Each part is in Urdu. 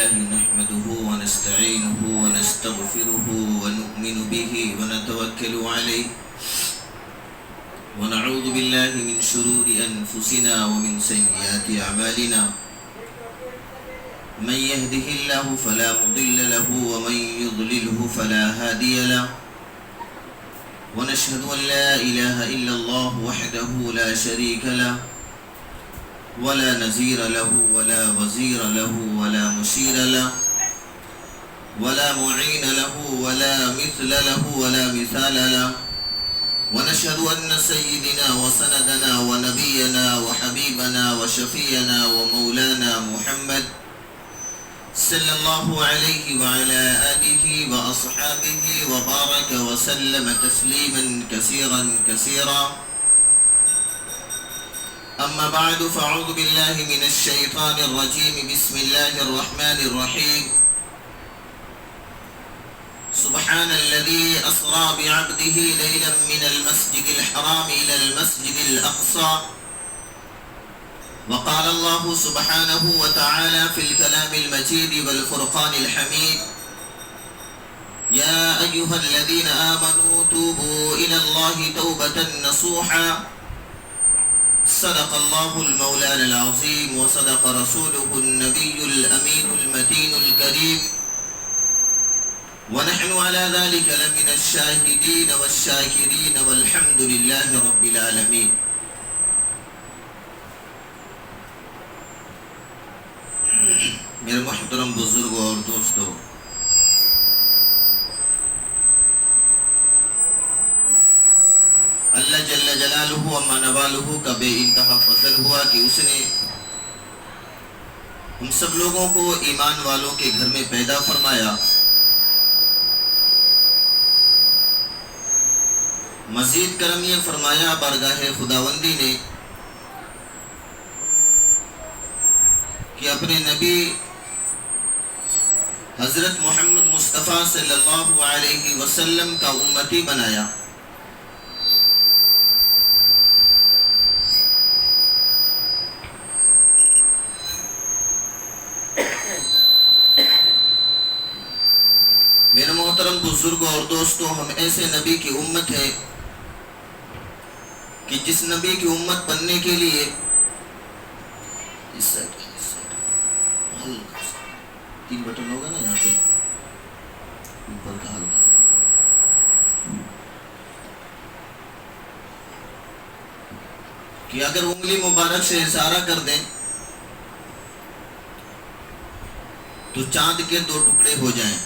لله نحمده ونستعينه ونستغفره ونؤمن به ونتوكل عليه ونعوذ بالله من شرور أنفسنا ومن سيئات أعمالنا من يهده الله فلا مضل له ومن يضلله فلا هادي له ونشهد أن لا إله إلا الله وحده لا شريك له ولا نظير له ولا وزير له ولا مشير له ولا معين له ولا مثل له ولا مثال له ونشهد أن سيدنا وسندنا ونبينا وحبيبنا وشفينا ومولانا محمد صلى الله عليه وعلى آله وأصحابه وبارك وسلم تسليما كثيرا كثيرا أما بعد فأعوذ بالله من الشيطان الرجيم بسم الله الرحمن الرحيم سبحان الذي أسرى بعبده ليلا من المسجد الحرام إلى المسجد الأقصى وقال الله سبحانه وتعالى في الكلام المجيد والفرقان الحميد يا أيها الذين آمنوا توبوا إلى الله توبة نصوحا صدق الله المولانا العظيم وصدق رسوله النبي الأمين المتين الكريم ونحن على ذلك لمن الشاهدين والشاكرين والحمد لله رب العالمين. میرے محترم بزرگوں اور دوستوں، اللہ جل جلالہ و نوالہ کا بے انتہا فضل ہوا کہ اس نے ہم سب لوگوں کو ایمان والوں کے گھر میں پیدا فرمایا، مزید کرم یہ فرمایا بارگاہ خداوندی نے کہ اپنے نبی حضرت محمد مصطفیٰ صلی اللہ علیہ وسلم کا امتی بنایا۔ میرے محترم بزرگوں اور دوستوں، ہم ایسے نبی کی امت ہیں کہ جس نبی کی امت بننے کے لیے تین بٹن ہوگا نا یہاں پہ اوپر کا ہلکا سا، کہ اگر انگلی مبارک سے اشارہ کر دیں تو چاند کے 2 ٹکڑے ہو جائیں،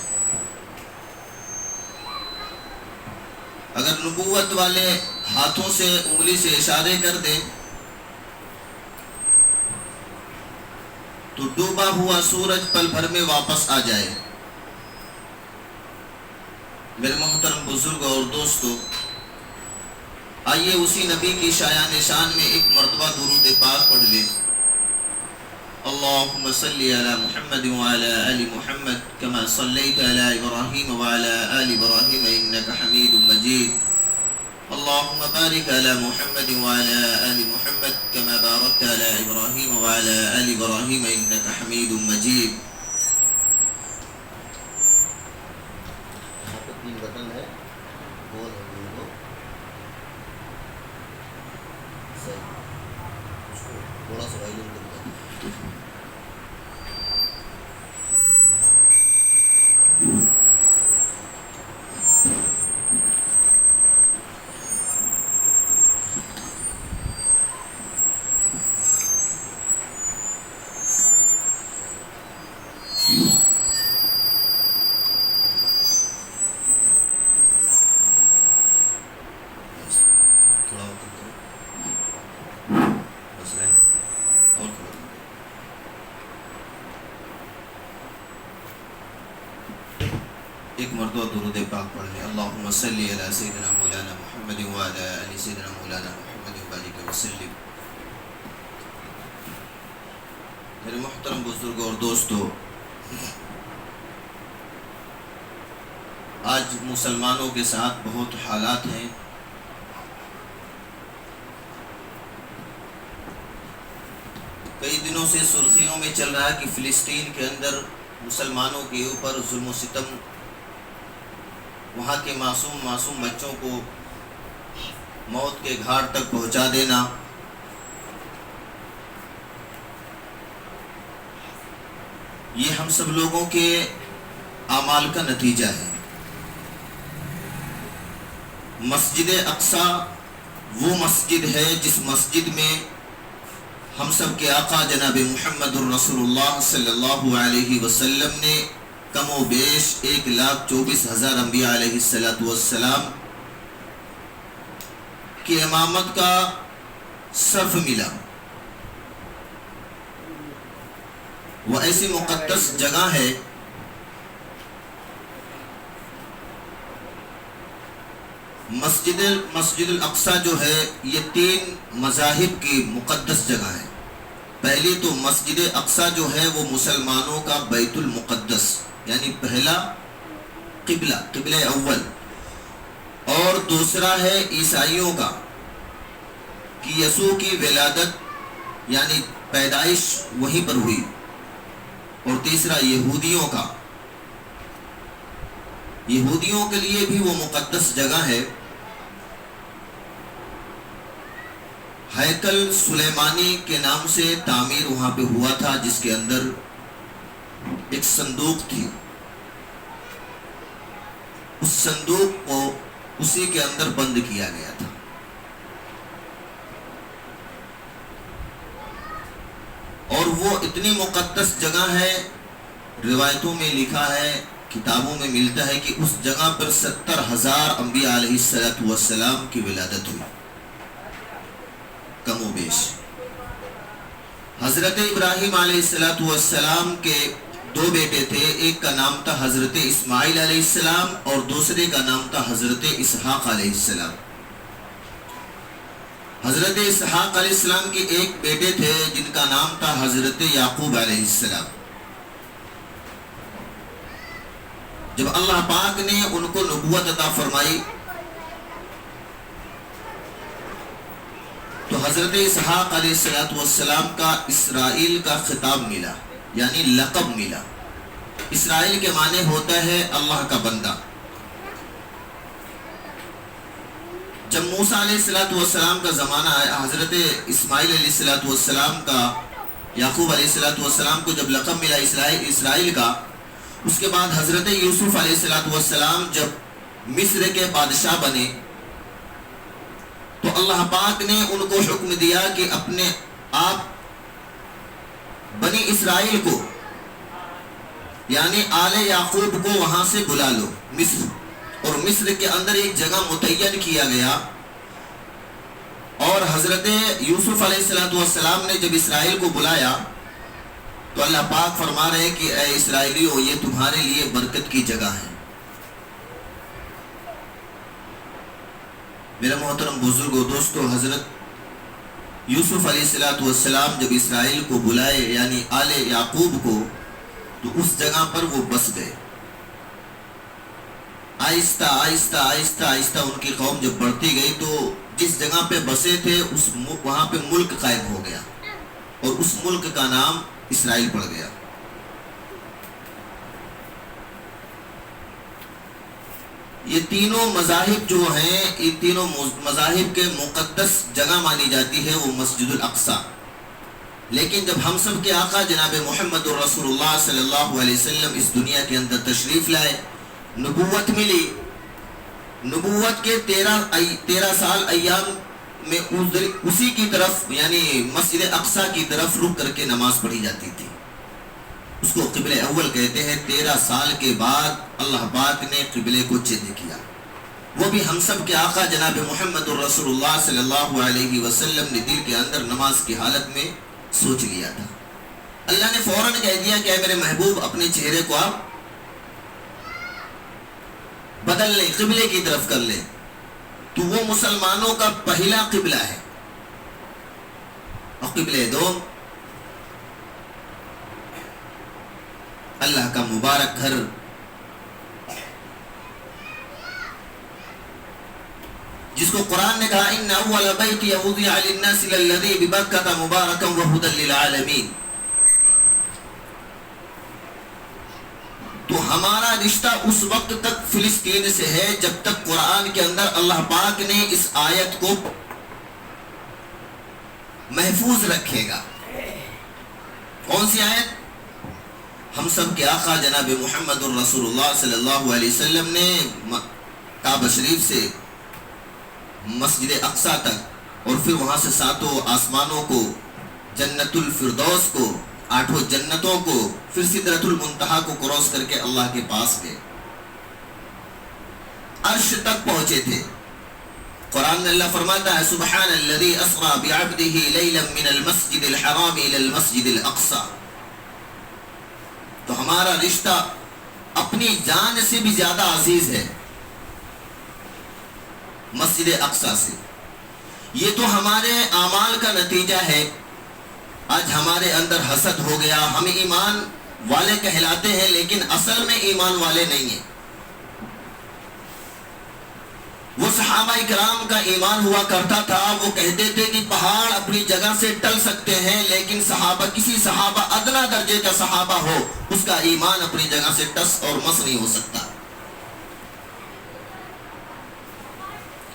اگر نبوت والے ہاتھوں سے انگلی سے اشارے کر دیں تو ڈوبا ہوا سورج پل بھر میں واپس آ جائے۔ میرے محترم بزرگوں اور دوستوں، آئیے اسی نبی کی شایان شان میں ایک مرتبہ درود پاک پڑھ لیں۔ اللہم صلی علی محمد وعلی آل محمد کما صلیت علی ابراہیم وعلی آل ابراہیم انکا حمید مجید۔ اللہم بارک علی محمد وعلی آل محمد کما بارکت علی ابراہیم وعلی آل ابراہیم انکا حمید مجید۔ یہاں پہ 3 بٹن ہے، گول ہے وہ صحیح، اس کو تھوڑا سا وائلن کر دیں۔ ایک مرتبہ درود پاک پڑھ لیں۔ اللہم صلی علی سیدنا مولانا محمد وعلی آل سیدنا مولانا محمد وبارک وسلم۔ میرے محترم بزرگوں اور دوستوں، آج مسلمانوں کے ساتھ بہت حالات ہیں۔ کئی دنوں سے سرخیوں میں چل رہا ہے کہ فلسطین کے اندر مسلمانوں کے اوپر ظلم و ستم، وہاں کے معصوم بچوں کو موت کے گھاٹ تک پہنچا دینا، یہ ہم سب لوگوں کے اعمال کا نتیجہ ہے۔ مسجد اقصی وہ مسجد ہے جس مسجد میں ہم سب کے آقا جناب محمد الرسول اللہ صلی اللہ علیہ وسلم نے کم و بیش 1,24,000 انبیاء علیہ السلام کی امامت کا صرف ملا۔ وہ ایسی مقدس جگہ ہے مسجد الاقصی جو ہے، یہ 3 مذاہب کی مقدس جگہ ہے۔ پہلی تو مسجد اقصی جو ہے وہ مسلمانوں کا بیت المقدس، یعنی پہلا قبلہ اول، اور دوسرا ہے عیسائیوں کا کہ یسوع کی ولادت یعنی پیدائش وہیں پر ہوئی، اور تیسرا یہودیوں کا، یہودیوں کے لیے بھی وہ مقدس جگہ ہے۔ ہیکل سلیمانی کے نام سے تعمیر وہاں پہ ہوا تھا، جس کے اندر ایک صندوق تھی، اس صندوق کو اسی کے اندر بند کیا گیا تھا۔ اور وہ اتنی مقدس جگہ ہے، روایتوں میں لکھا ہے، کتابوں میں ملتا ہے کہ اس جگہ پر 70,000 انبیاء علیہ السلام کی ولادت ہوئی، کم و بیش۔ حضرت ابراہیم علیہ السلام کے 2 بیٹے تھے، ایک کا نام تھا حضرت اسماعیل علیہ السلام اور دوسرے کا نام تھا حضرت اسحاق علیہ السلام۔ حضرت اسحاق علیہ السلام کے ایک بیٹے تھے جن کا نام تھا حضرت یعقوب علیہ السلام۔ جب اللہ پاک نے ان کو نبوت عطا فرمائی تو حضرت اسحاق علیہ السلام کا اسرائیل کا خطاب ملا، یعنی لقب ملا۔ اسرائیل کے معنی ہوتا ہے اللہ کا بندہ۔ جب موسیٰ علیہ السلام کا زمانہ آیا، حضرت اسماعیل علیہ السلام کا یعقوب علیہ السلام کو جب لقب ملا اسرائیل کا، اس کے بعد حضرت یوسف علیہ السلام جب مصر کے بادشاہ بنے تو اللہ پاک نے ان کو حکم دیا کہ اپنے آپ بنی اسرائیل کو یعنی آل یعقوب کو وہاں سے بلا لو مصر، اور مصر کے اندر ایک جگہ متعین کیا گیا۔ اور حضرت یوسف علیہ السلام نے جب اسرائیل کو بلایا تو اللہ پاک فرما رہے کہ اے اسرائیلیو، یہ تمہارے لیے برکت کی جگہ ہے۔ میرا محترم بزرگوں، دوستو، حضرت یوسف علیہ السلام جب اسرائیل کو بلائے یعنی آل یعقوب کو، تو اس جگہ پر وہ بس گئے۔ آہستہ آہستہ آہستہ آہستہ ان کی قوم جب بڑھتی گئی تو جس جگہ پہ بسے تھے وہاں پہ ملک قائم ہو گیا، اور اس ملک کا نام اسرائیل پڑ گیا۔ یہ تینوں مذاہب جو ہیں، ان تینوں مذاہب کے مقدس جگہ مانی جاتی ہے وہ مسجد الاقصی۔ لیکن جب ہم سب کے آقا جناب محمد الرسول اللہ صلی اللہ علیہ وسلم اس دنیا کے اندر تشریف لائے، نبوت ملی، نبوت کے 13 سال ایام میں اسی کی طرف یعنی مسجد اقصی کی طرف رک کر کے نماز پڑھی جاتی تھی۔ اس کو قبلہ اول کہتے ہیں۔ 13 سال کے بعد اللہ پاک نے قبلے کو چینج کیا، وہ بھی ہم سب کے آقا جناب محمد الرسول اللہ صلی اللہ علیہ وسلم نے دل کے اندر نماز کی حالت میں سوچ لیا تھا۔ اللہ نے فوراً کہہ دیا کہ اے میرے محبوب، اپنے چہرے کو آپ بدل لیں، قبلے کی طرف کر لیں۔ تو وہ مسلمانوں کا پہلا قبلہ ہے، اور قبلہ دوم اللہ کا مبارک گھر، جس کو قرآن نے کہا ان اول بیت وضع للناس للذی ببکۃ مبارکا وہدی للعالمین۔ تو ہمارا رشتہ اس وقت تک فلسطین سے ہے جب تک قرآن کے اندر اللہ پاک نے اس آیت کو محفوظ رکھے گا۔ کون سی آیت؟ ہم سب کے آقا جناب محمد الرسول اللہ صلی اللہ علیہ وسلم نے کعبہ شریف سے مسجد اقصی تک اور پھر وہاں سے 7 آسمانوں کو، جنت الفردوس کو، 8 جنتوں کو، پھر سدرۃ المنتہا کو کراس کر کے اللہ کے پاس گئے، عرش تک پہنچے تھے۔ قرآن میں اللہ فرماتا ہے سبحان الذی اسری بعبدہ لیلا من المسجد الحرام الی المسجد الاقصی۔ تو ہمارا رشتہ اپنی جان سے بھی زیادہ عزیز ہے مسجد اقصی سے۔ یہ تو ہمارے اعمال کا نتیجہ ہے۔ آج ہمارے اندر حسد ہو گیا، ہم ایمان والے کہلاتے ہیں لیکن اصل میں ایمان والے نہیں ہیں۔ وہ صحابہ کرام کا ایمان ہوا کرتا تھا، وہ کہتے تھے کہ پہاڑ اپنی جگہ سے ٹل سکتے ہیں لیکن کسی صحابہ ادنا درجے کا صحابہ ہو، اس کا ایمان اپنی جگہ سے ٹس اور مس نہیں ہو سکتا،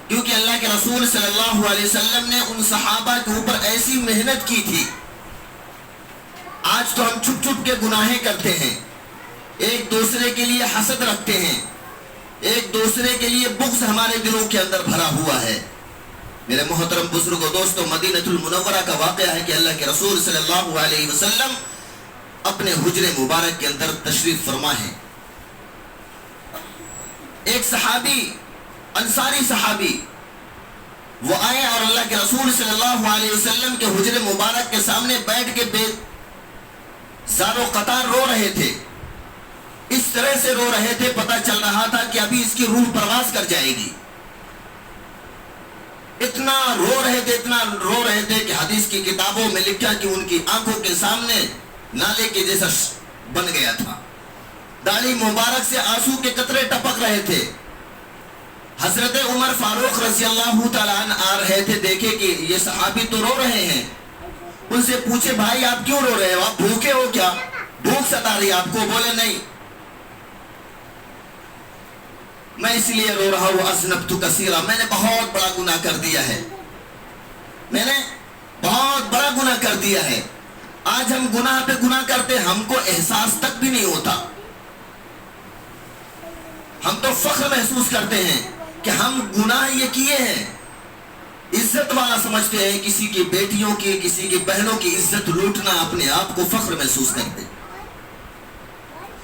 کیونکہ اللہ کے رسول صلی اللہ علیہ وسلم نے ان صحابہ کے اوپر ایسی محنت کی تھی۔ آج تو ہم چھپ چھپ کے گناہیں کرتے ہیں، ایک دوسرے کے لیے حسد رکھتے ہیں، ایک دوسرے کے لیے بغض ہمارے دلوں کے اندر بھرا ہوا ہے۔ میرے محترم بزرگوں دوستوں، مدینہ المنورہ کا واقعہ ہے کہ اللہ کے رسول صلی اللہ علیہ وسلم اپنے حجر مبارک کے اندر تشریف فرما ہے۔ ایک صحابی، انصاری صحابی، وہ آئے اور اللہ کے رسول صلی اللہ علیہ وسلم کے حجر مبارک کے سامنے بیٹھ کے بے زار و قطار رو رہے تھے۔ اس طرح سے رو رہے تھے، پتہ چل رہا تھا کہ ابھی اس کی روح پرواز کر جائے گی۔ اتنا رو رہے تھے کہ حدیث کی کتابوں میں لکھا کہ ان کی آنکھوں کے سامنے نالے کے جیسا بن گیا تھا، داڑھی مبارک سے آنسو کے قطرے ٹپک رہے تھے۔ حضرت عمر فاروق رضی اللہ تعالیٰ عنہ آ رہے تھے، دیکھے کہ یہ صحابی تو رو رہے ہیں، ان سے پوچھے بھائی آپ کیوں رو رہے ہو، آپ بھوکے ہو کیا، بھوک ستا رہی آپ کو؟ بولے نہیں، میں اس لیے رو رہا ہوں اذنبت کثیرا، میں نے بہت بڑا گناہ کر دیا ہے، میں نے بہت بڑا گناہ کر دیا ہے۔ آج ہم گناہ پہ گناہ کرتے، ہم کو احساس تک بھی نہیں ہوتا، ہم تو فخر محسوس کرتے ہیں کہ ہم گناہ یہ کیے ہیں، عزت والا سمجھتے ہیں، کسی کی بیٹیوں کی، کسی کی بہنوں کی عزت لوٹنا، اپنے آپ کو فخر محسوس کرتے۔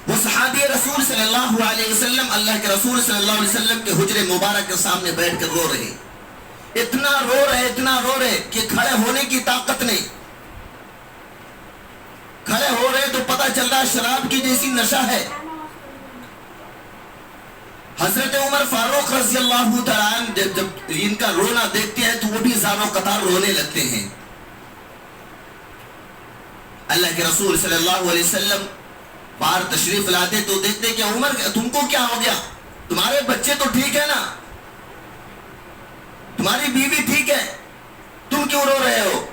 وہ صحابی رسول صلی اللہ علیہ وسلم اللہ کے رسول صلی اللہ علیہ وسلم کے حجر مبارک کے سامنے بیٹھ کر رو رہے، اتنا رو رہے کہ کھڑے ہونے کی طاقت نہیں۔ کھڑے ہو رہے تو پتہ چل رہا شراب کی جیسی نشہ ہے۔ حضرت عمر فاروق رضی اللہ تعالیٰ عنہ جب ان کا رونا دیکھتے ہیں تو وہ بھی زار و قطار رونے لگتے ہیں۔ اللہ کے رسول صلی اللہ علیہ وسلم باہر تشریف لاتے تو دیکھتے کہ عمر تم کو کیا ہو گیا، تمہارے بچے تو ٹھیک ہے نا، تمہاری بیوی ٹھیک ہے، تم کیوں رو رہے ہو؟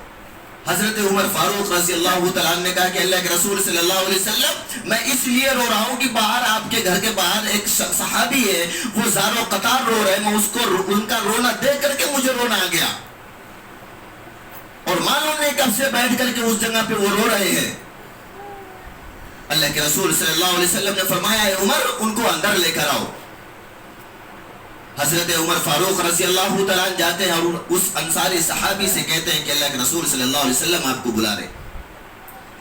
حضرت عمر فاروق رضی اللہ تعالیٰ عنہ نے کہا کہ اللہ کے رسول صلی اللہ علیہ وسلم میں اس لیے رو رہا ہوں کہ باہر آپ کے گھر کے باہر ایک صحابی ہے، وہ زار و قطار رو رہے، میں اس کو ان کا رونا دیکھ کر کے مجھے رونا آ گیا، اور معلوم نہیں کب سے بیٹھ کر کے اس جگہ پہ وہ رو رہے ہیں۔ اللہ کے رسول صلی اللہ علیہ وسلم نے فرمایا ہے عمر ان کو اندر لے کر آؤ۔ حضرت عمر فاروق رضی اللہ تعالیٰ جاتے ہیں اور اس انصاری صحابی سے کہتے ہیں کہ اللہ کے رسول صلی اللہ علیہ وسلم آپ کو بلا رہے۔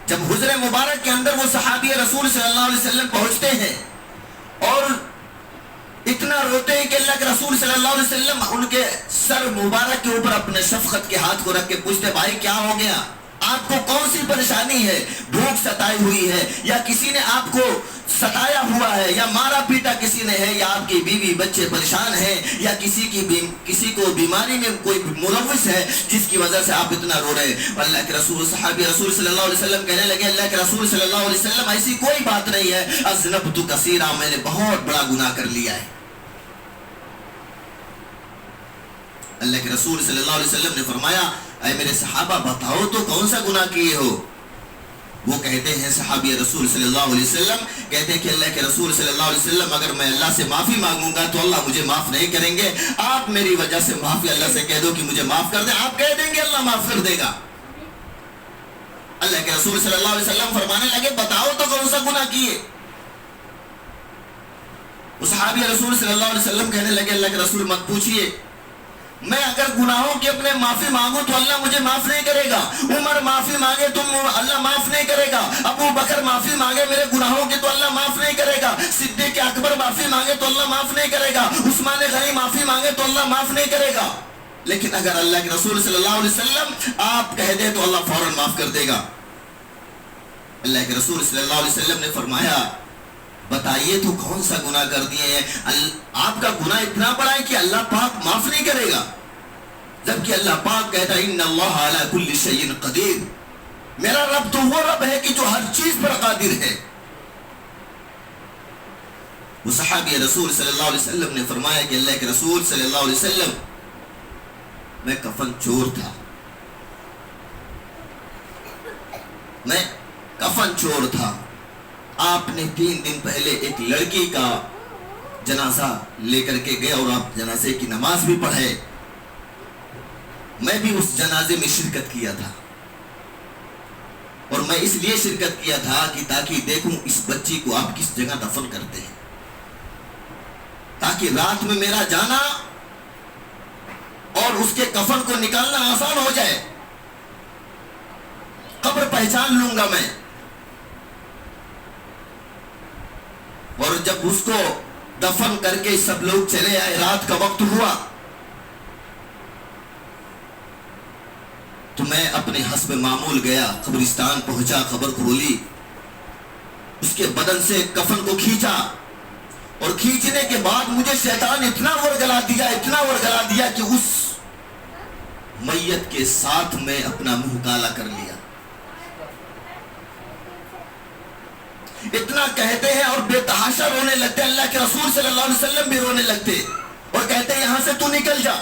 جب حجر مبارک کے اندر وہ صحابی رسول صلی اللہ علیہ وسلم پہنچتے ہیں اور اتنا روتے ہیں کہ اللہ کے رسول صلی اللہ علیہ وسلم ان کے سر مبارک کے اوپر اپنے شفقت کے ہاتھ کو رکھ کے پوچھتے بھائی کیا ہو گیا، آپ کو کون سی پریشانی ہے، بھوک ستائی ہوئی ہے یا کسی نے آپ کو ستایا ہوا ہے یا مارا پیٹا کسی نے ہے یا آپ کی بیوی بچے پریشان ہیں یا کسی کو بیماری میں کوئی ملوث ہے جس کی وجہ سے آپ اتنا رو رہے ہیں؟ اللہ کے رسول صحابی رسول صلی اللہ علیہ وسلم کہنے لگے اللہ کے رسول صلی اللہ علیہ وسلم ایسی کوئی بات نہیں ہے، اذنبت کثیرا، میں نے بہت بڑا گناہ کر لیا ہے۔ اللہ کے رسول صلی اللہ علیہ وسلم نے فرمایا اے میرے صحابہ بتاؤ تو کون سا گناہ کیے ہو؟ وہ کہتے ہیں صحابی رسول صلی اللہ علیہ وسلم کہتے ہیں کہ اللہ کے رسول صلی اللہ علیہ وسلم اگر میں اللہ سے معافی مانگوں گا تو اللہ مجھے معاف نہیں کریں گے، آپ میری وجہ سے معافی اللہ سے کہہ دو کہ مجھے معاف کر دیں، آپ کہہ دیں گے اللہ معاف کر دے گا۔ اللہ کے رسول صلی اللہ علیہ وسلم فرمانے لگے بتاؤ تو کون سا گناہ کیے؟ صحابی رسول صلی اللہ علیہ وسلم کہنے لگے اللہ کے رسول مت پوچھئے، میں اگر گناہوں کے اپنے معافی مانگوں تو اللہ مجھے معاف نہیں کرے گا، عمر معافی مانگے تو اللہ معاف نہیں کرے گا، ابو بکر معافی مانگے میرے گناہوں کے تو اللہ معاف نہیں کرے گا، صدیق اکبر معافی مانگے تو اللہ معاف نہیں کرے گا، عثمان غنی معافی مانگے تو اللہ معاف نہیں کرے گا، لیکن اگر اللہ کے رسول صلی اللہ علیہ وسلم آپ کہہ دیں تو اللہ فوراً معاف کر دے گا۔ اللہ کے رسول صلی اللہ علیہ وسلم نے فرمایا بتائیے تو کون سا گناہ کر دیے ہیں؟ آپ کا گناہ اتنا بڑا ہے کہ اللہ پاک معاف نہیں کرے گا، جبکہ اللہ پاک کہتا ہے ان اللہ علی کل شیء قدیر، میرا رب تو وہ رب ہے کہ جو ہر چیز پر قادر ہے۔ وہ صحابی رسول صلی اللہ علیہ وسلم نے فرمایا کہ اللہ کے رسول صلی اللہ علیہ وسلم میں کفن چور تھا، میں کفن چور تھا، آپ نے 3 دن پہلے ایک لڑکی کا جنازہ لے کر کے گئے اور آپ جنازے کی نماز بھی پڑھے، میں بھی اس جنازے میں شرکت کیا تھا، اور میں اس لیے شرکت کیا تھا کہ تاکہ دیکھوں اس بچی کو آپ کس جگہ دفن کرتے ہیں، تاکہ رات میں میرا جانا اور اس کے کفن کو نکالنا آسان ہو جائے، قبر پہچان لوں گا میں۔ اور جب اس کو دفن کر کے سب لوگ چلے آئے، رات کا وقت ہوا، تو میں اپنے حسب معمول گیا، قبرستان پہنچا، قبر کھولی، اس کے بدن سے کفن کو کھینچا، اور کھینچنے کے بعد مجھے شیطان اتنا ورگلا دیا کہ اس میت کے ساتھ میں اپنا منہ کالا کر لیا۔ اتنا کہتے ہیں اور بے تحاشا رونے لگتے، اللہ کے رسول صلی اللہ علیہ وسلم بھی رونے لگتے اور کہتے ہیں یہاں سے تو نکل جا۔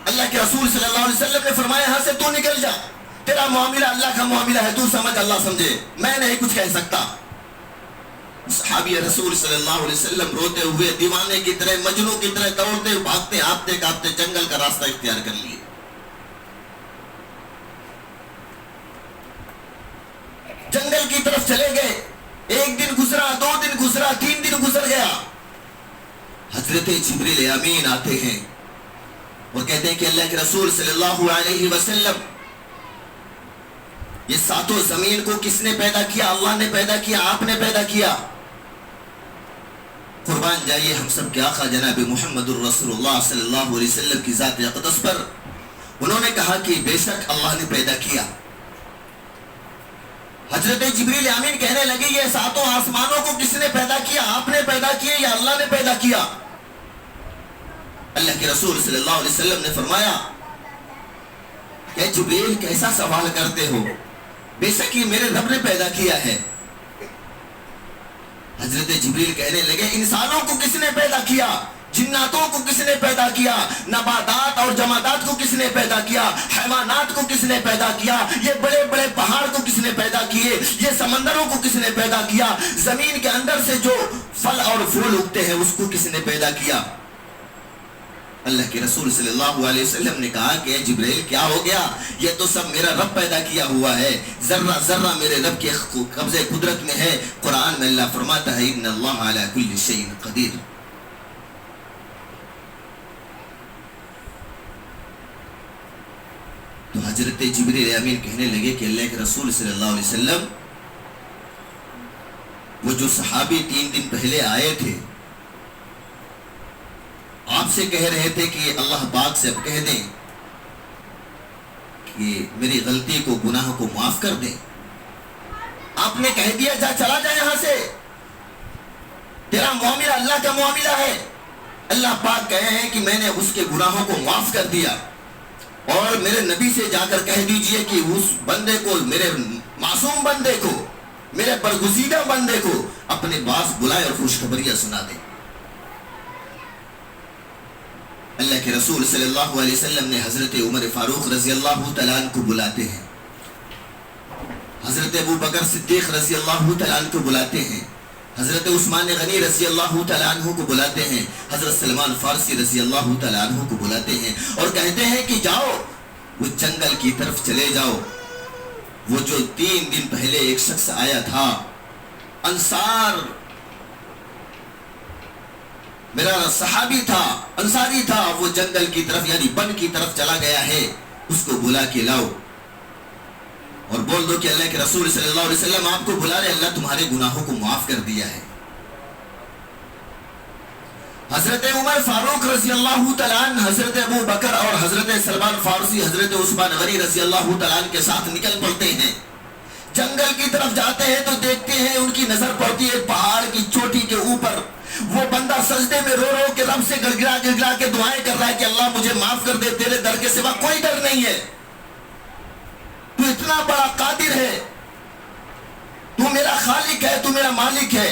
اللہ کے رسول صلی اللہ علیہ وسلم نے فرمایا یہاں سے تو نکل جا، تیرا معاملہ اللہ کا معاملہ ہے، تو سمجھ اللہ سمجھے، میں نہیں کچھ کہہ سکتا۔ صحابی رسول صلی اللہ علیہ وسلم روتے ہوئے دیوانے کی طرح، مجنوں کی طرح دوڑتے بھاگتے ہانپتے کانپتے جنگل کا راستہ اختیار کر لیے۔ جنگل کی طرف چلے گئے، 1 دن گزرا، 2 دن گزرا، 3 دن گزر گیا، حضرت جبریل امین آتے ہیں وہ کہتے ہیں کہ اللہ کے رسول صلی اللہ علیہ وسلم یہ ساتوں زمین کو کس نے پیدا کیا؟ اللہ نے پیدا کیا، آپ نے پیدا کیا۔ قربان جائیے ہم سب کے آقا جناب محمد الرسول اللہ صلی اللہ علیہ وسلم کی ذات اقدس پر، انہوں نے کہا کہ بے شک اللہ نے پیدا کیا۔ حضرت جبریل امین کہنے لگے یہ ساتوں آسمانوں کو کس نے پیدا کیا؟ آپ نے پیدا کیا یا اللہ نے پیدا کیا؟ اللہ کے رسول صلی اللہ علیہ وسلم نے فرمایا کہ جبریل کیسا سوال کرتے ہو، بے شک یہ میرے رب نے پیدا کیا ہے۔ حضرت جبریل کہنے لگے انسانوں کو کس نے پیدا کیا؟ جناتوں کو کس نے پیدا کیا؟ نباتات اور جمادات کو کس نے پیدا کیا؟ حیوانات کو کس نے پیدا کیا؟ یہ بڑے بڑے پہاڑ کو کس نے پیدا کیے؟ یہ سمندروں کو کس نے پیدا کیا؟ زمین کے اندر سے جو پھل اور پھول اگتے ہیں اس کو کس نے پیدا کیا؟ اللہ کے رسول صلی اللہ علیہ وسلم نے کہا کہ جبریل کیا ہو گیا؟ یہ تو سب میرا رب پیدا کیا ہوا ہے، ذرہ ذرہ میرے رب کے قبضے قدرت میں ہے۔ قرآن میں اللہ فرماتا ہے ان اللہ علی کل شیء قدیر۔ تو حضرت جبریل امین کہنے لگے کہ اللہ کے رسول صلی اللہ علیہ وسلم وہ جو صحابی 3 دن پہلے آئے تھے آپ سے کہہ رہے تھے کہ اللہ پاک سے اب کہہ دیں کہ میری غلطی کو گناہ کو معاف کر دیں، آپ نے کہہ دیا جا چلا جا یہاں سے، تیرا معاملہ اللہ کا معاملہ ہے۔ اللہ پاک کہے ہیں کہ میں نے اس کے گناہوں کو معاف کر دیا، اور میرے نبی سے جا کر کہہ دیجئے کہ اس بندے کو، میرے معصوم بندے کو، میرے برگزیدہ بندے کو اپنے پاس بلائے اور خوشخبریاں سنا دے۔ اللہ کے رسول صلی اللہ علیہ وسلم نے حضرت عمر فاروق رضی اللہ تعالیٰ عنہ کو بلاتے ہیں حضرت ابو بکر صدیق رضی اللہ تعالیٰ عنہ کو بلاتے ہیں، حضرت عثمان غنی رضی اللہ تعالیٰ عنہ کو بلاتے ہیں، حضرت سلمان فارسی رضی اللہ تعالیٰ عنہ کو بلاتے ہیں اور کہتے ہیں کہ جاؤ وہ جنگل کی طرف چلے جاؤ۔ وہ جو 3 دن پہلے ایک شخص آیا تھا، انصار، میرا صحابی تھا، انصاری تھا، وہ جنگل کی طرف یعنی بن کی طرف چلا گیا ہے، اس کو بلا کے لاؤ اور بول دو کہ اللہ کے رسول صلی اللہ علیہ وسلم آپ کو بلا رہے، اللہ تمہارے گناہوں کو معاف کر دیا ہے۔ حضرت عمر فاروق رضی اللہ تعالیٰ عنہ، حضرت ابو بکر اور حضرت سلمان فارسی، حضرت عثمان غنی رضی اللہ تعالیٰ عنہ کے ساتھ نکل پڑتے ہیں۔ جنگل کی طرف جاتے ہیں تو دیکھتے ہیں ان کی نظر پڑتی ہے پہاڑ کی چوٹی کے اوپر، وہ بندہ سجدے میں رو رو کے رب سے گڑگڑا گڑگڑا کے دعائیں کر رہا ہے کہ اللہ مجھے معاف کر دے، تیرے در کے سوا کوئی در نہیں ہے، تو اتنا بڑا قادر ہے، تو میرا خالق ہے، تو میرا مالک ہے،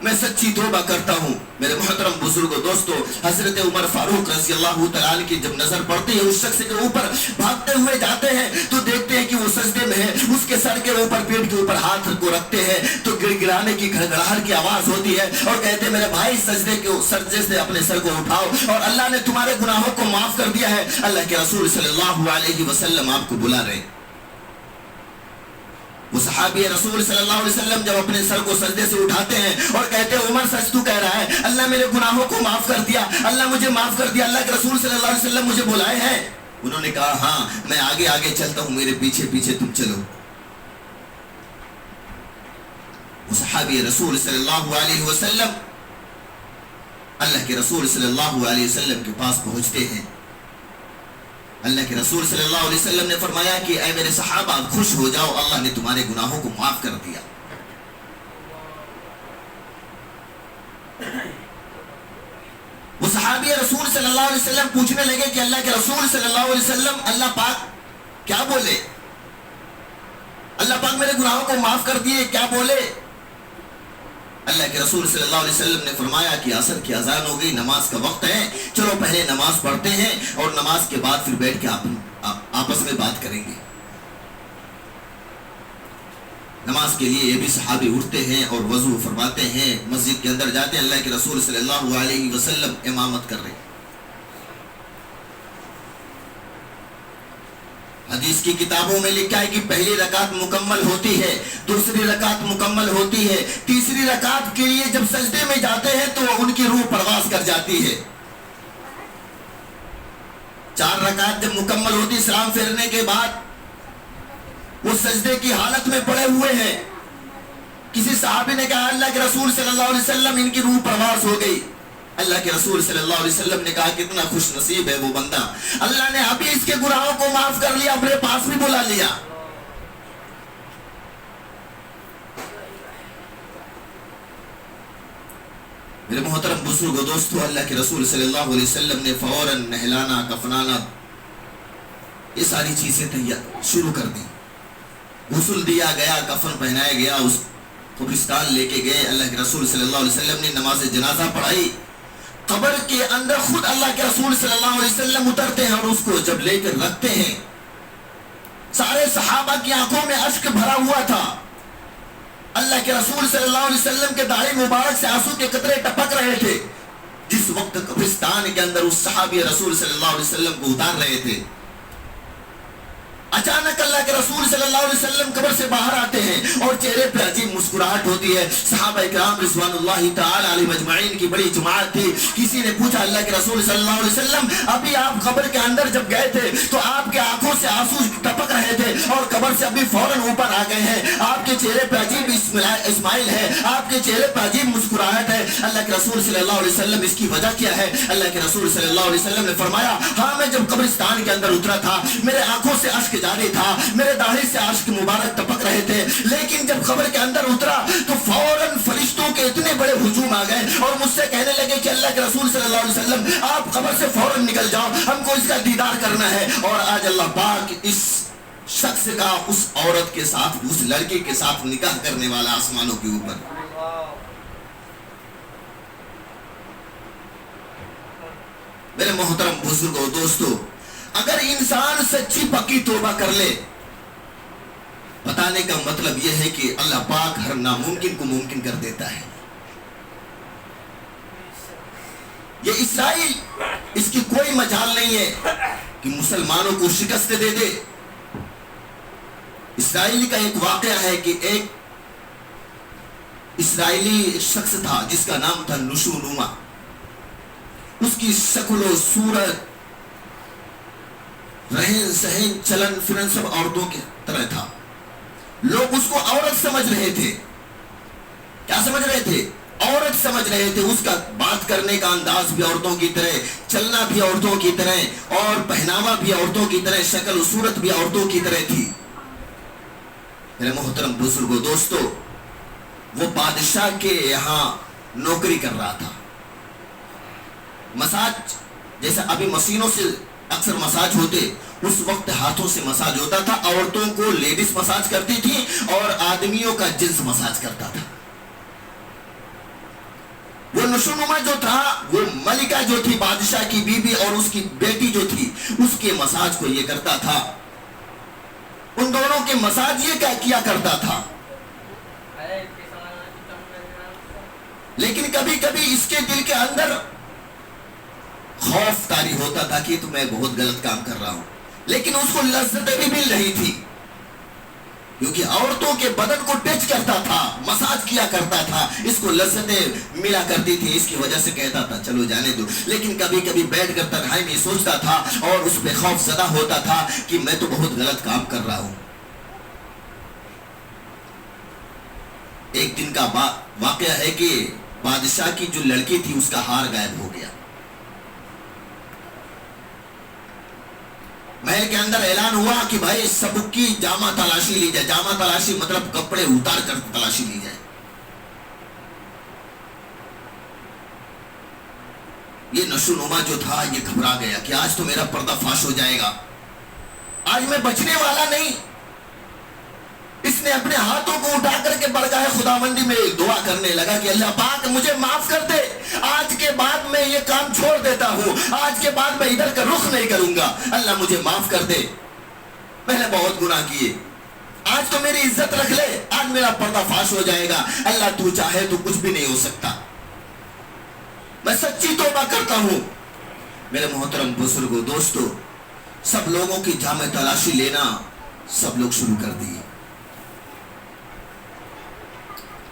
میں سچی توبہ کرتا ہوں۔ میرے محترم بزرگوں دوستو، حضرت عمر فاروق رضی اللہ تعالیٰ عنہ کی جب نظر پڑتی ہے اس شخص کے اوپر، بھاگتے ہوئے جاتے ہیں تو دیکھتے ہیں کہ وہ سجدے میں ہے، اس کے سر کے اوپر، پیٹ کے اوپر ہاتھ کو رکھتے ہیں تو گڑگڑانے کی گھڑگڑاہٹ کی آواز ہوتی ہے اور کہتے ہیں میرے بھائی سجدے سے اپنے سر کو اٹھاؤ اور اللہ نے تمہارے گناہوں کو معاف کر دیا ہے، اللہ کے رسول صلی اللہ علیہ وسلم آپ کو بلا رہے۔ وہ صحابی رسول صلی اللہ علیہ وسلم جب اپنے سر کو سجدے سے اٹھاتے ہیں اور کہتے ہیں عمر سچ تو کہہ رہا ہے، اللہ میرے گناہوں کو معاف کر دیا، اللہ مجھے معاف کر دیا، اللہ کے رسول صلی اللہ علیہ وسلم مجھے بلائے ہیں۔ انہوں نے کہا ہاں میں آگے آگے چلتا ہوں، میرے پیچھے پیچھے تم چلو۔ وہ صحابی رسول صلی اللہ علیہ وسلم اللہ کے رسول صلی اللہ علیہ وسلم کے پاس پہنچتے ہیں۔ اللہ کے رسول صلی اللہ علیہ وسلم نے فرمایا کہ اے میرے صحابہ خوش ہو جاؤ، اللہ نے تمہارے گناہوں کو معاف کر دیا۔ وہ صحابی رسول صلی اللہ علیہ وسلم پوچھنے لگے کہ اللہ کے رسول صلی اللہ علیہ وسلم اللہ پاک کیا بولے؟ اللہ پاک میرے گناہوں کو معاف کر دیے، کیا بولے؟ اللہ کے رسول صلی اللہ علیہ وسلم نے فرمایا کہ عصر کی اذان ہو گئی، نماز کا وقت ہے، چلو پہلے نماز پڑھتے ہیں اور نماز کے بعد پھر بیٹھ کے آپس میں بات کریں گے۔ نماز کے لیے یہ بھی صحابی اٹھتے ہیں اور وضو فرماتے ہیں، مسجد کے اندر جاتے ہیں، اللہ کے رسول صلی اللہ علیہ وسلم امامت کر رہے ہیں۔ حدیث کی کتابوں میں لکھا ہے کہ پہلی رکعت مکمل ہوتی ہے، دوسری رکعت مکمل ہوتی ہے، تیسری رکعت کے لیے جب سجدے میں جاتے ہیں تو ان کی روح پرواز کر جاتی ہے۔ 4 رکعت جب مکمل ہوتی، سلام پھیرنے کے بعد وہ سجدے کی حالت میں پڑے ہوئے ہیں۔ کسی صحابی نے کہا اللہ کے رسول صلی اللہ علیہ وسلم ان کی روح پرواز ہو گئی۔ اللہ کے رسول صلی اللہ علیہ وسلم نے کہا کتنا خوش نصیب ہے وہ بندہ، اللہ نے ابھی اس کے گناہوں کو معاف کر لیا، اپنے پاس بھی بلا لیا۔ میرے محترم بزرگوں دوستو، اللہ کے رسول صلی اللہ علیہ وسلم نے فوراً نہلانا، کفنانا، یہ ساری چیزیں شروع کر دی۔ غسل دیا گیا، کفن پہنایا گیا، اس قبرستان لے کے گئے۔ اللہ کے رسول صلی اللہ علیہ وسلم نے نماز جنازہ پڑھائی۔ قبر کے اندر خود اللہ کے رسول صلی اللہ علیہ وسلم اترتے ہیں اور اس کو جب لے کر رکھتے ہیں، سارے صحابہ کی آنکھوں میں اشک بھرا ہوا تھا۔ اللہ کے رسول صلی اللہ علیہ وسلم کے داڑھی مبارک سے آنسو کے قطرے ٹپک رہے تھے جس وقت قبرستان کے اندر اس صحابی رسول صلی اللہ علیہ وسلم کو اتار رہے تھے۔ اچانک اللہ کے رسول صلی اللہ علیہ وسلم قبر سے باہر آتے ہیں اور چہرے پہ عجیب مسکراہٹ ہوتی ہے۔ صحابہ اکرام رضوان اللہ تعالی علیہم اجمعین کی بڑی جماعت تھی۔ کسی نے پوچھا اللہ کے رسول صلی اللہ علیہ وسلم ابھی آپ قبر کے اندر جب گئے تھے تو آپ کے آنکھوں سے آنسو ٹپک رہے تھے اور قبر سے ابھی فوراً اوپر آ گئے ہیں، آپ کے چہرے پہ عجیب اسمائل ہے، آپ کے چہرے پہ عجیب مسکراہٹ ہے۔ اللہ کے رسول صلی اللہ علیہ وسلم اس کی وجہ کیا ہے؟ اللہ کے رسول صلی اللہ علیہ وسلم نے فرمایا ہاں میں جب قبرستان کے اندر اترا تھا میرے آنکھوں سے اشک جاری تھا، میرے داڑھی سے اشک مبارک ٹپک رہے تھے، لیکن جب قبر کے اندر اترا تو فوراً فرشتوں کے اتنے بڑے ہجوم آ گئے اور مجھ سے کہنے لگے کہ اللہ کے رسول صلی اللہ علیہ وسلم آپ قبر سے فوراً نکل جاؤ، ہم کو اس کا دیدار کرنا ہے۔ اور آج اللہ پاک اس شخص کا اس عورت کے ساتھ، اس لڑکی کے ساتھ نکاح کرنے والا آسمانوں کے اوپر۔ میرے محترم بزرگوں دوستو، اگر انسان سچی پکی توبہ کر لے، پتہ بتانے کا مطلب یہ ہے کہ اللہ پاک ہر ناممکن کو ممکن کر دیتا ہے. یہ اسرائیل، اس کی کوئی مجال نہیں ہے کہ مسلمانوں کو شکست دے دے. اسرائیل کا ایک واقعہ ہے کہ ایک اسرائیلی شخص تھا جس کا نام تھا نشونما. اس کی شکل و صورت، رہن سہن، چلن فرن سب عورتوں کی طرح تھا. لوگ اس کو عورت سمجھ رہے تھے. کیا سمجھ رہے تھے؟ عورت سمجھ رہے تھے. اس کا بات کرنے کا انداز بھی عورتوں کی طرح، چلنا بھی عورتوں کی طرح، اور پہناوا بھی عورتوں کی طرح، شکل و صورت بھی عورتوں کی طرح تھی. میرے محترم بزرگوں، دوستو، وہ بادشاہ کے یہاں نوکری کر رہا تھا. مساج، جیسے ابھی مشینوں سے اکثر مساج ہوتے، اس وقت ہاتھوں سے مساج ہوتا تھا. عورتوں کو لیڈیز مساج کرتی تھی اور آدمیوں کا جنس مساج کرتا تھا. وہ نشونما جو تھا، وہ ملکہ جو تھی، بادشاہ کی بیوی، اور اس کی بیٹی جو تھی، اس کے مساج کو یہ کرتا تھا. ان دونوں کے مساج یہ کیا کرتا تھا. لیکن کبھی کبھی اس کے دل کے اندر خوف طاری ہوتا تھا کہ تو میں بہت غلط کام کر رہا ہوں. لیکن اس کو لذتیں بھی مل رہی تھی، کیونکہ عورتوں کے بدن کو ٹچ کرتا تھا، مساج کیا کرتا تھا، اس کو لذتیں ملا کرتی تھی. اس کی وجہ سے کہتا تھا چلو جانے دو. لیکن کبھی کبھی بیٹھ کر تنہائی میں سوچتا تھا اور اس پہ خوف زدہ ہوتا تھا کہ میں تو بہت غلط کام کر رہا ہوں. ایک دن کا واقعہ ہے کہ بادشاہ کی جو لڑکی تھی اس کا ہار غائب ہو گیا. محل کے اندر اعلان ہوا کہ بھائی سب کی جامہ تلاشی لی جائے. جامہ تلاشی مطلب کپڑے اتار کر تلاشی لی جائے. یہ نشونما جو تھا یہ گھبرا گیا کہ آج تو میرا پردہ فاش ہو جائے گا، آج میں بچنے والا نہیں. اس نے اپنے ہاتھوں کو اٹھا کر کے برگاہ خداوندی میں دعا کرنے لگا کہ اللہ پاک مجھے معاف کر دے. آج کے بعد میں یہ کام چھوڑ دیتا ہوں، آج کے بعد میں ادھر کا رخ نہیں کروں گا. اللہ مجھے معاف کر دے، میں نے بہت گناہ کیے. آج تو میری عزت رکھ لے، آج میرا پردہ فاش ہو جائے گا. اللہ تو چاہے تو کچھ بھی نہیں ہو سکتا، میں سچی توبہ کرتا ہوں. میرے محترم بزرگوں، دوستو، سب لوگوں کی جامع تلاشی لینا سب لوگ شروع کر دیے.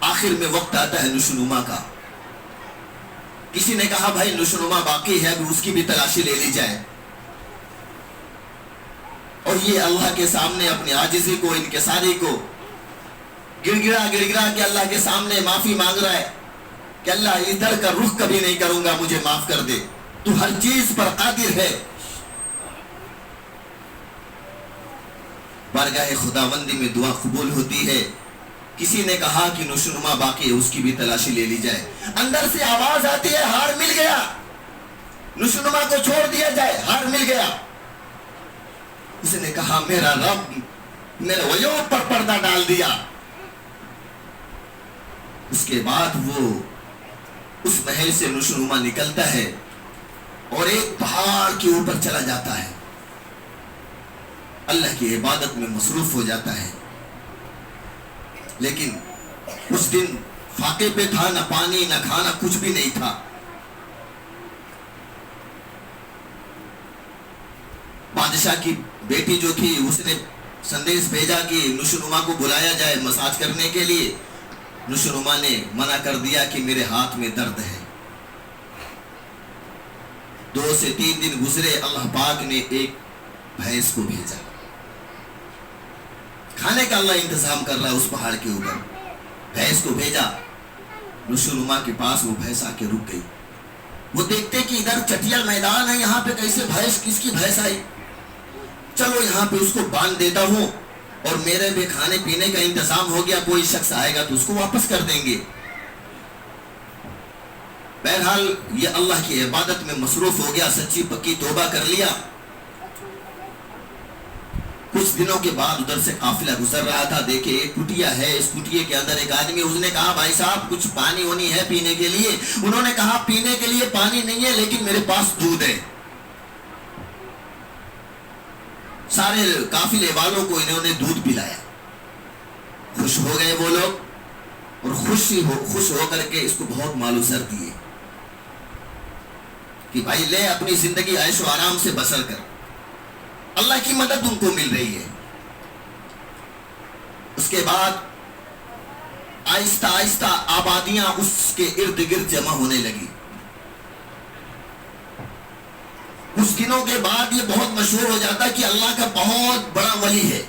آخر میں وقت آتا ہے نشونما کا. کسی نے کہا بھائی نشونما باقی ہے، ابھی اس کی بھی تلاشی لے لی جائے. اور یہ اللہ کے سامنے اپنی عاجزی کو، انکساری کو گڑ گڑا کے اللہ کے سامنے معافی مانگ رہا ہے کہ اللہ ادھر کا رخ کبھی نہیں کروں گا، مجھے معاف کر دے، تو ہر چیز پر قادر ہے. بارگاہ خداوندی میں دعا قبول ہوتی ہے. کسی نے کہا کہ نشونما باقی ہے، اس کی بھی تلاشی لے لی جائے. اندر سے آواز آتی ہے ہار مل گیا، نشونما کو چھوڑ دیا جائے، ہار مل گیا. اس نے کہا میرا رب میرے عیوب پر پردہ ڈال دیا. اس کے بعد وہ اس محل سے نشونما نکلتا ہے اور ایک پہاڑ کے اوپر چلا جاتا ہے، اللہ کی عبادت میں مصروف ہو جاتا ہے. لیکن اس دن فاقے پہ تھا، نہ پانی نہ کھانا، کچھ بھی نہیں تھا. بادشاہ کی بیٹی جو تھی اس نے سندیش بھیجا کہ نشونما کو بلایا جائے مساج کرنے کے لیے. نشونما نے منع کر دیا کہ میرے ہاتھ میں درد ہے. 2 سے 3 دن گزرے، اللہ پاک نے ایک بھینس کو بھیجا. کھانے کا اللہ انتظام کر رہا ہے اس پہاڑ کے اوپر. بھینس کو بھیجا، نشونما کے پاس وہ بھینس آ کے رک گئی. وہ دیکھتے کہ ادھر چٹیا میدان ہے، یہاں پہ کیسے بھینس، کس کی بھینس آئی؟ چلو یہاں پہ اس کو باندھ دیتا ہوں اور میرے بھی کھانے پینے کا انتظام ہو گیا، کوئی شخص آئے گا تو اس کو واپس کر دیں گے. بہرحال یہ اللہ کی عبادت میں مصروف ہو گیا، سچی پکی توبہ کر لیا. کچھ دنوں کے بعد ادھر سے قافلہ گزر رہا تھا. دیکھے ایک کٹیا ہے، اس کٹیے کے اندر ایک آدمی. اس نے کہا بھائی صاحب کچھ پانی ہونی ہے پینے کے لیے. انہوں نے کہا پینے کے لیے پانی نہیں ہے لیکن میرے پاس دودھ ہے. سارے قافلے والوں کو انہوں نے دودھ پلایا. خوش ہو گئے وہ لوگ اور خوش ہو کر کے اس کو بہت مال و زر دیے کہ بھائی لے اپنی زندگی عیش و آرام سے بسر کر. اللہ کی مدد ان کو مل رہی ہے. اس کے بعد آہستہ آہستہ آبادیاں اس کے ارد گرد جمع ہونے لگی. کچھ دنوں کے بعد یہ بہت مشہور ہو جاتا کہ اللہ کا بہت بڑا ولی ہے,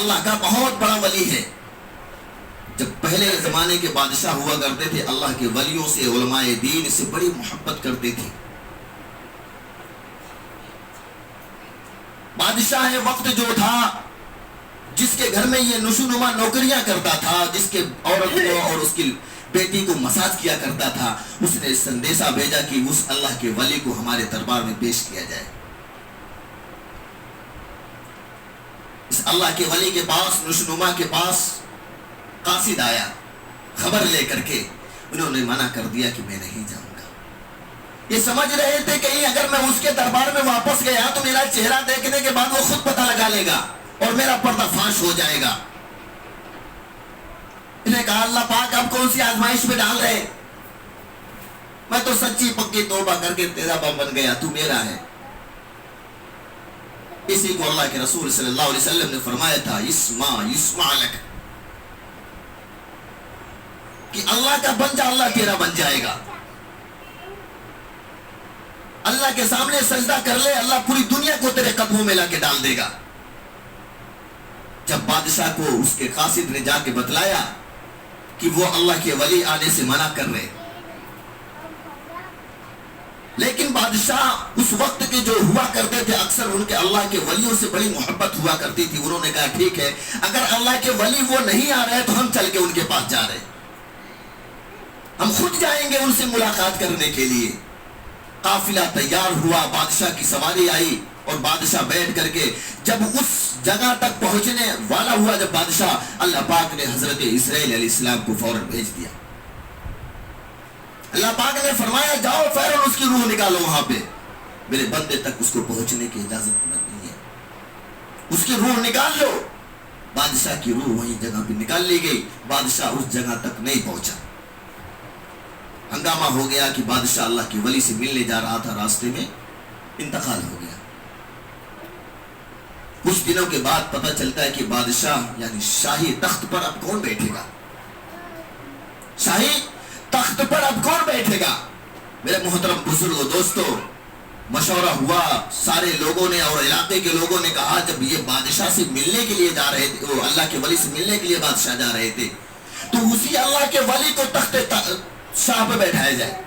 اللہ کا بہت بڑا ولی ہے. جب پہلے زمانے کے بادشاہ ہوا کرتے تھے اللہ کے ولیوں سے, علماء دین سے بڑی محبت کرتے تھے. بادشاہ وقت جو تھا جس کے گھر میں یہ نشوونما نوکریاں کرتا تھا, جس کے عورت کو اور اس کی بیٹی کو مساج کیا کرتا تھا, اس نے سندیشہ بھیجا کہ اس اللہ کے ولی کو ہمارے دربار میں پیش کیا جائے. اس اللہ کے ولی کے پاس, نشوونما کے پاس قاصد آیا خبر لے کر کے. انہوں نے منع کر دیا کہ میں نہیں جاؤں گا. یہ سمجھ رہے تھے کہیں اگر میں اس کے دربار میں واپس گیا تو میرا چہرہ دیکھنے کے بعد وہ خود پتہ لگا لے گا اور میرا پردہ فاش ہو جائے گا. انہیں کہا اللہ پاک آپ کون سی آزمائش میں ڈال رہے, میں تو سچی پکی توبہ کر کے تیرا بن گیا, تو میرا ہے. اسی کو اللہ کے رسول صلی اللہ علیہ وسلم نے فرمایا تھا یسمع لک, کہ اللہ کا بن جا اللہ تیرا بن جائے گا. اللہ کے سامنے سجدہ کر لے, اللہ پوری دنیا کو تیرے قدموں میں لا کے ڈال دے گا. جب بادشاہ کو اس کے قاصد نے جا کے بتلایا کہ وہ اللہ کے ولی آنے سے منع کر رہے, لیکن بادشاہ اس وقت کے جو ہوا کرتے تھے اکثر ان کے اللہ کے ولیوں سے بڑی محبت ہوا کرتی تھی. انہوں نے کہا ٹھیک ہے, اگر اللہ کے ولی وہ نہیں آ رہے تو ہم چل کے ان کے پاس جا رہے, ہم خود جائیں گے ان سے ملاقات کرنے کے لیے. قافلہ تیار ہوا, بادشاہ کی سواری آئی اور بادشاہ بیٹھ کر کے جب اس جگہ تک پہنچنے والا ہوا, جب بادشاہ, اللہ پاک نے حضرت اسرائیل علیہ السلام کو فوراً بھیج دیا. اللہ پاک نے فرمایا جاؤ فوراً اس کی روح نکالو وہاں پہ, میرے بندے تک اس کو پہنچنے کی اجازت نہیں ہے, اس کی روح نکال لو. بادشاہ کی روح وہیں جگہ پہ نکال لی گئی. بادشاہ اس جگہ تک نہیں پہنچا. ہنگامہ ہو گیا کہ بادشاہ اللہ کے ولی سے ملنے جا رہا تھا, راستے میں انتقال ہو گیا. کچھ دنوں کے بعد پتہ چلتا ہے کہ بادشاہ یعنی شاہی تخت پر اب کون بیٹھے گا, شاہی تخت پر اب کون بیٹھے گا. میرے محترم بزرگوں, دوستو, مشورہ ہوا سارے لوگوں نے اور علاقے کے لوگوں نے کہا جب یہ بادشاہ سے ملنے کے لیے جا رہے تھے, وہ اللہ کے ولی سے ملنے کے لیے بادشاہ جا رہے تھے, تو اسی اللہ کے ولی کو تخت شاہ پہ بیٹھایا جائے,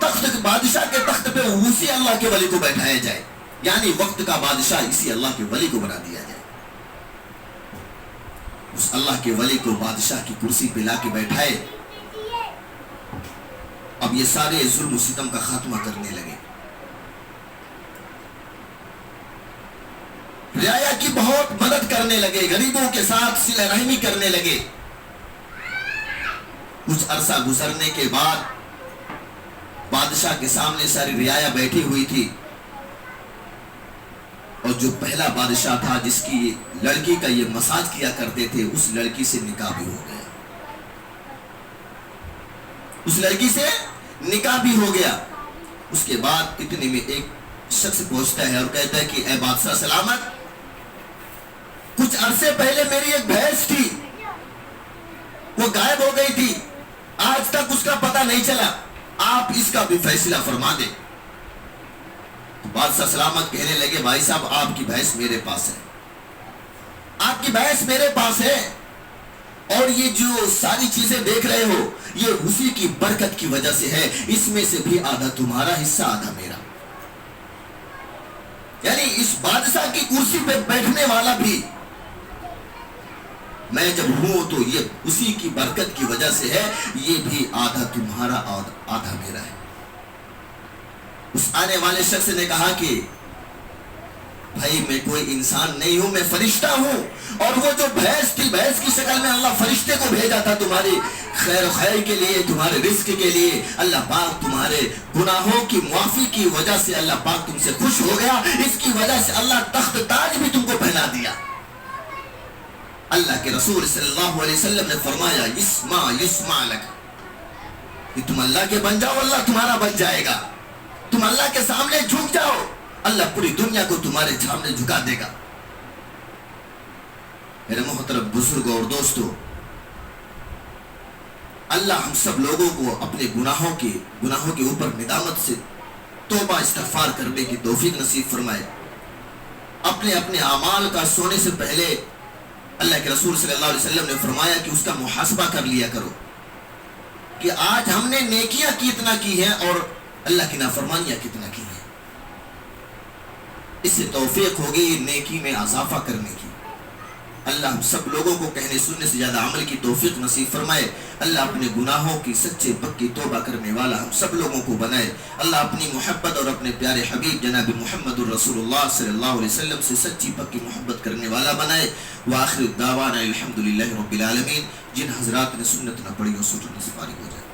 تخت بادشاہ کے تخت پہ اسی اللہ کے ولی کو بیٹھایا جائے, یعنی وقت کا بادشاہ اسی اللہ کے ولی کو بنا دیا جائے. اس اللہ کے ولی کو بادشاہ کی کرسی پہ لا کے بیٹھائے. اب یہ سارے ظلم و ستم کا خاتمہ کرنے لگے, رعایا کی بہت مدد کرنے لگے, غریبوں کے ساتھ صلہ رحمی کرنے لگے. کچھ عرصہ گزرنے کے بعد بادشاہ کے سامنے ساری رعایا بیٹھی ہوئی تھی, اور جو پہلا بادشاہ تھا جس کی لڑکی کا یہ مساج کیا کرتے تھے, اس لڑکی سے نکاح بھی ہو گیا. اس لڑکی سے نکاح بھی ہو گیا. اس کے بعد اتنے میں ایک شخص پہنچتا ہے اور کہتا ہے کہ اے بادشاہ سلامت, کچھ عرصے پہلے میری ایک بھینس تھی, وہ غائب ہو گئی تھی, آج تک اس کا پتہ نہیں چلا, آپ اس کا بھی فیصلہ فرما دیں. بادشاہ سلامت کہنے لگے بھائی صاحب آپ کی بھینس میرے پاس ہے, آپ کی بھینس میرے پاس ہے, اور یہ جو ساری چیزیں دیکھ رہے ہو یہ اسی کی برکت کی وجہ سے ہے, اس میں سے بھی آدھا تمہارا حصہ آدھا میرا. یعنی اس بادشاہ کی کرسی پہ بیٹھنے والا بھی میں جب ہوں تو یہ اسی کی برکت کی وجہ سے ہے, یہ بھی آدھا تمہارا آدھا میرا ہے. اس آنے والے شخص نے کہا کہ بھائی میں کوئی انسان نہیں ہوں, میں فرشتہ ہوں, اور وہ جو بھینس تھی, بھینس کی شکل میں اللہ فرشتے کو بھیجا تھا تمہاری خیر کے لیے, تمہارے رزق کے لیے. اللہ پاک تمہارے گناہوں کی معافی کی وجہ سے اللہ پاک تم سے خوش ہو گیا, اس کی وجہ سے اللہ تخت تاج بھی تم کو پہنا دیا. اللہ کے رسول صلی اللہ علیہ وسلم نے فرمایا یسمع یسمع لک، کہ تم اللہ کے بن جاؤ اللہ تمہارا بن جائے گا، تم اللہ کے سامنے جھک جاؤ اللہ پوری دنیا کو تمہارے سامنے جھکا دے گا۔ میرے محترم بزرگوں اور دوستوں، اللہ ہم سب لوگوں کو اپنے گناہوں کے اوپر ندامت سے توبہ استغفار کرنے کی توفیق نصیب فرمائے۔ اپنے اعمال کا سونے سے پہلے اللہ کے رسول صلی اللہ علیہ وسلم نے فرمایا کہ اس کا محاسبہ کر لیا کرو کہ آج ہم نے نیکیاں کتنا کی ہیں اور اللہ کی نافرمانیاں کتنا کی ہیں۔ اس سے توفیق ہوگی نیکی میں اضافہ کرنے کی۔ اللہ ہم سب لوگوں کو کہنے سننے سے زیادہ عمل کی توفیق نصیب فرمائے۔ اللہ اپنے گناہوں کی سچے پکی توبہ کرنے والا ہم سب لوگوں کو بنائے۔ اللہ اپنی محبت اور اپنے پیارے حبیب جناب محمد الرسول اللہ صلی اللہ علیہ وسلم سے سچی پکی محبت کرنے والا بنائے۔ وآخر الدعوانا الحمدللہ رب العالمین۔ جن حضرات نے سنت نہ پڑھی وہ سنت سے فارغ ہو جائے۔